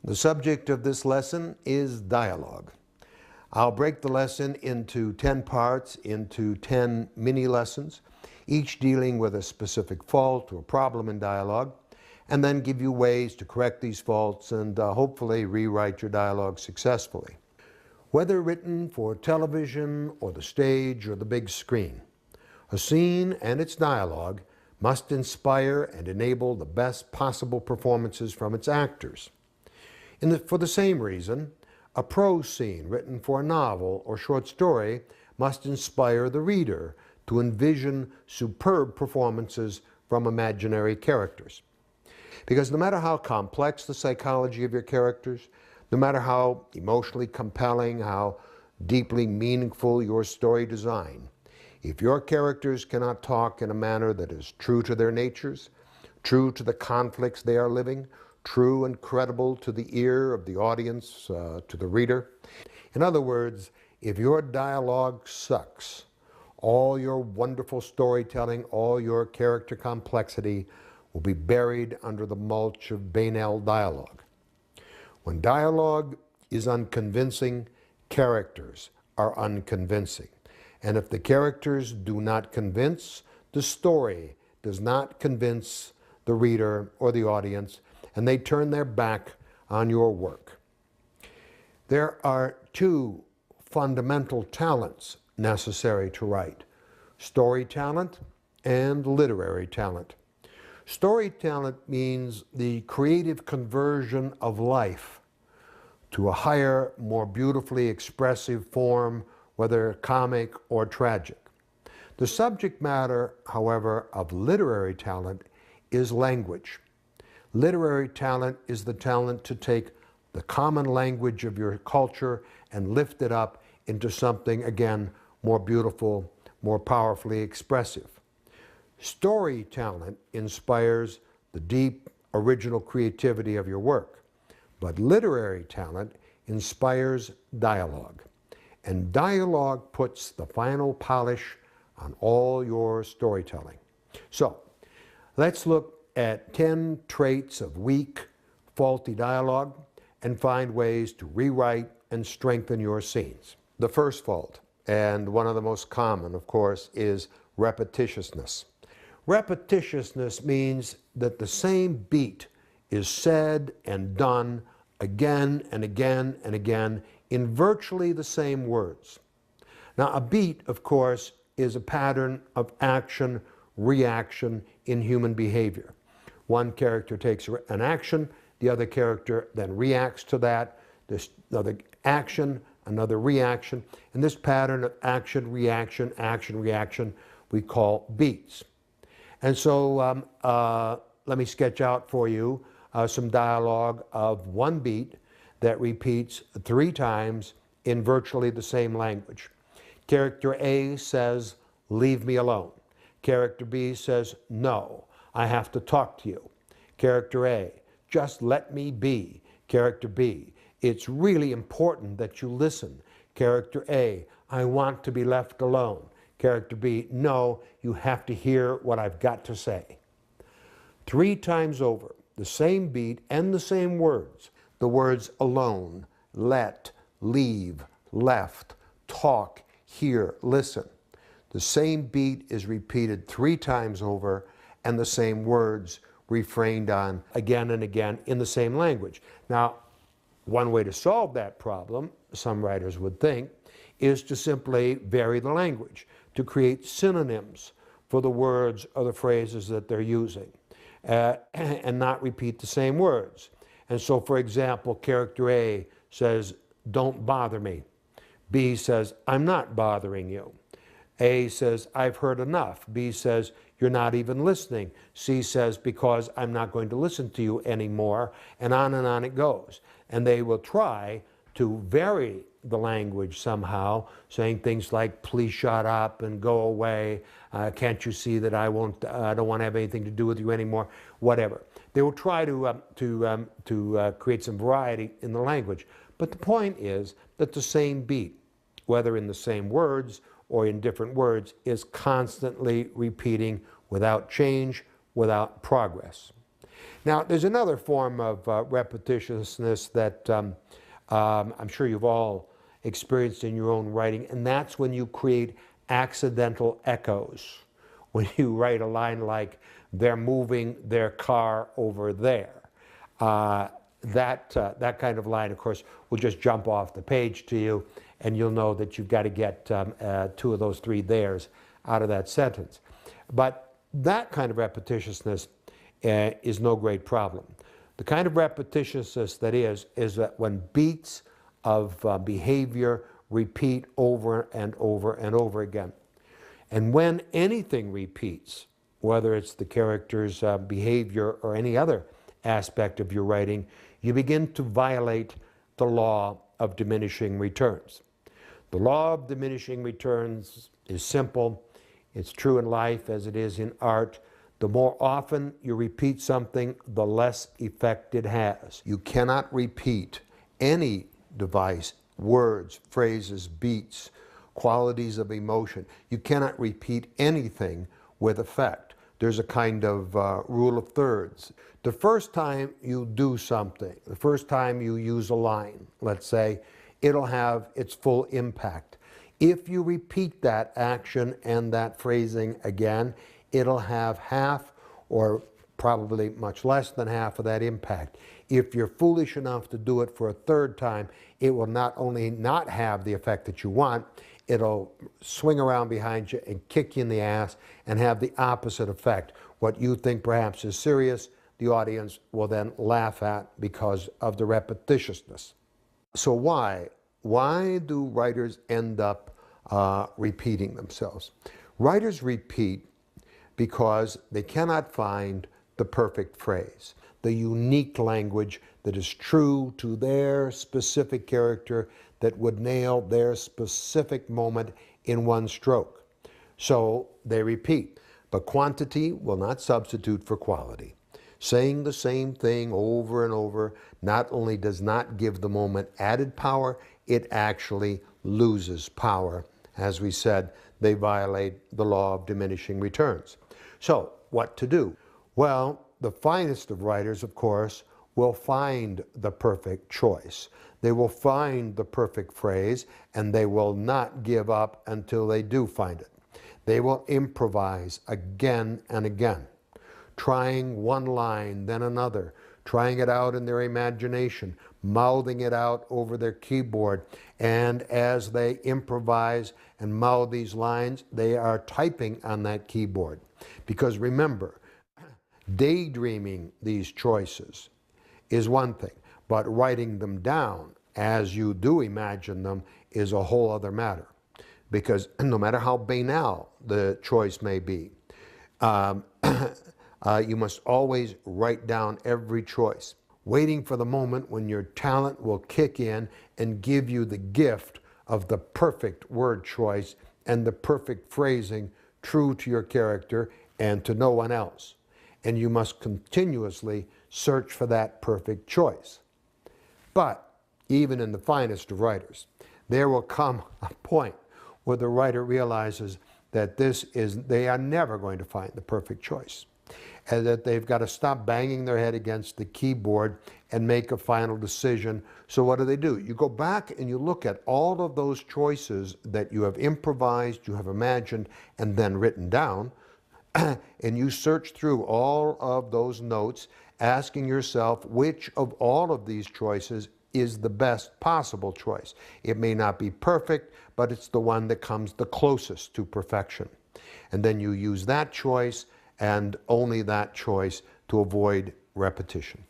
The subject of this lesson is dialogue. I'll break the lesson into 10 parts, into 10 mini lessons, each dealing with a specific fault or problem in dialogue, and then give you ways to correct these faults and hopefully rewrite your dialogue successfully. Whether written for television or the stage or the big screen, a scene and its dialogue must inspire and enable the best possible performances from its actors. For the same reason, a prose scene written for a novel or short story must inspire the reader to envision superb performances from imaginary characters. Because no matter how complex the psychology of your characters, no matter how emotionally compelling, how deeply meaningful your story design, if your characters cannot talk in a manner that is true to their natures, true to the conflicts they are living, true and credible to the ear of the audience, to the reader. In other words, if your dialogue sucks, all your wonderful storytelling, all your character complexity will be buried under the mulch of banal dialogue. When dialogue is unconvincing, characters are unconvincing. And if the characters do not convince, the story does not convince the reader or the audience, and they turn their back on your work. There are two fundamental talents necessary to write: story talent and literary talent. Story talent means the creative conversion of life to a higher, more beautifully expressive form, whether comic or tragic. The subject matter, however, of literary talent is language. Literary talent is the talent to take the common language of your culture and lift it up into something, again, more beautiful, more powerfully expressive. Story talent inspires the deep, original creativity of your work, but literary talent inspires dialogue. And dialogue puts the final polish on all your storytelling. So, let's look at 10 traits of weak, faulty dialogue and find ways to rewrite and strengthen your scenes. The first fault, and one of the most common, of course, is repetitiousness. Repetitiousness means that the same beat is said and done again and again and again in virtually the same words. Now, a beat, of course, is a pattern of action, reaction in human behavior. One character takes an action, the other character then reacts to that. There's another action, another reaction, and this pattern of action, reaction, we call beats. And so let me sketch out for you some dialogue of one beat that repeats 3 times in virtually the same language. Character A says, "Leave me alone." Character B says, "No, I have to talk to you." Character A, "Just let me be." Character B, "It's really important that you listen." Character A, "I want to be left alone." Character B, "No, you have to hear what I've got to say." 3 times over, the same beat and the same words. The words alone, let, leave, left, talk, hear, listen. The same beat is repeated 3 times over and the same words refrained on again and again in the same language. Now, one way to solve that problem, some writers would think, is to simply vary the language, to create synonyms for the words or the phrases that they're using, and not repeat the same words. And so, for example, character A says, "Don't bother me." B says, "I'm not bothering you." A says, "I've heard enough." B says, "You're not even listening." C says, "Because I'm not going to listen to you anymore," and on it goes. And they will try to vary the language somehow, saying things like, "Please shut up and go away. Can't you see that I don't want to have anything to do with you anymore?" Whatever. They will try to create some variety in the language. But the point is that the same beat, whether in the same words or in different words, is constantly repeating without change, without progress. Now, there's another form of repetitiousness that I'm sure you've all experienced in your own writing, and that's when you create accidental echoes. When you write a line like, "They're moving their car over there." That kind of line, of course, will just jump off the page to you, and you'll know that you've got to get two of those three theirs out of that sentence. But that kind of repetitiousness is no great problem. The kind of repetitiousness that is that when beats of behavior repeat over and over and over again. And when anything repeats, whether it's the character's behavior or any other aspect of your writing, you begin to violate the law of diminishing returns. The law of diminishing returns is simple. It's true in life as it is in art. The more often you repeat something, the less effect it has. You cannot repeat any device, words, phrases, beats, qualities of emotion. You cannot repeat anything with effect. There's a kind of rule of thirds. The first time you do something, the first time you use a line, let's say, it'll have its full impact. If you repeat that action and that phrasing again, it'll have half or probably much less than half of that impact. If you're foolish enough to do it for a third time, it will not only not have the effect that you want, it'll swing around behind you and kick you in the ass and have the opposite effect. What you think perhaps is serious, the audience will then laugh at because of the repetitiousness. So why do writers end up repeating themselves? Writers repeat because they cannot find the perfect phrase, the unique language that is true to their specific character, that would nail their specific moment in one stroke. So they repeat, but quantity will not substitute for quality. Saying the same thing over and over not only does not give the moment added power, it actually loses power. As we said, they violate the law of diminishing returns. So what to do? Well, the finest of writers, of course, will find the perfect choice. They will find the perfect phrase, and they will not give up until they do find it. They will improvise again and again, trying one line, then another, trying it out in their imagination, mouthing it out over their keyboard. And as they improvise and mouth these lines, they are typing on that keyboard. Because remember, daydreaming these choices is one thing, but writing them down as you do imagine them is a whole other matter. Because no matter how banal the choice may be, you must always write down every choice, waiting for the moment when your talent will kick in and give you the gift of the perfect word choice and the perfect phrasing true to your character and to no one else. And you must continuously search for that perfect choice. But even in the finest of writers, there will come a point where the writer realizes that they are never going to find the perfect choice, and that they've got to stop banging their head against the keyboard and make a final decision. So what do? You go back and you look at all of those choices that you have improvised, you have imagined, and then written down, and you search through all of those notes, asking yourself which of all of these choices is the best possible choice. It may not be perfect, but it's the one that comes the closest to perfection. And then you use that choice and only that choice to avoid repetition.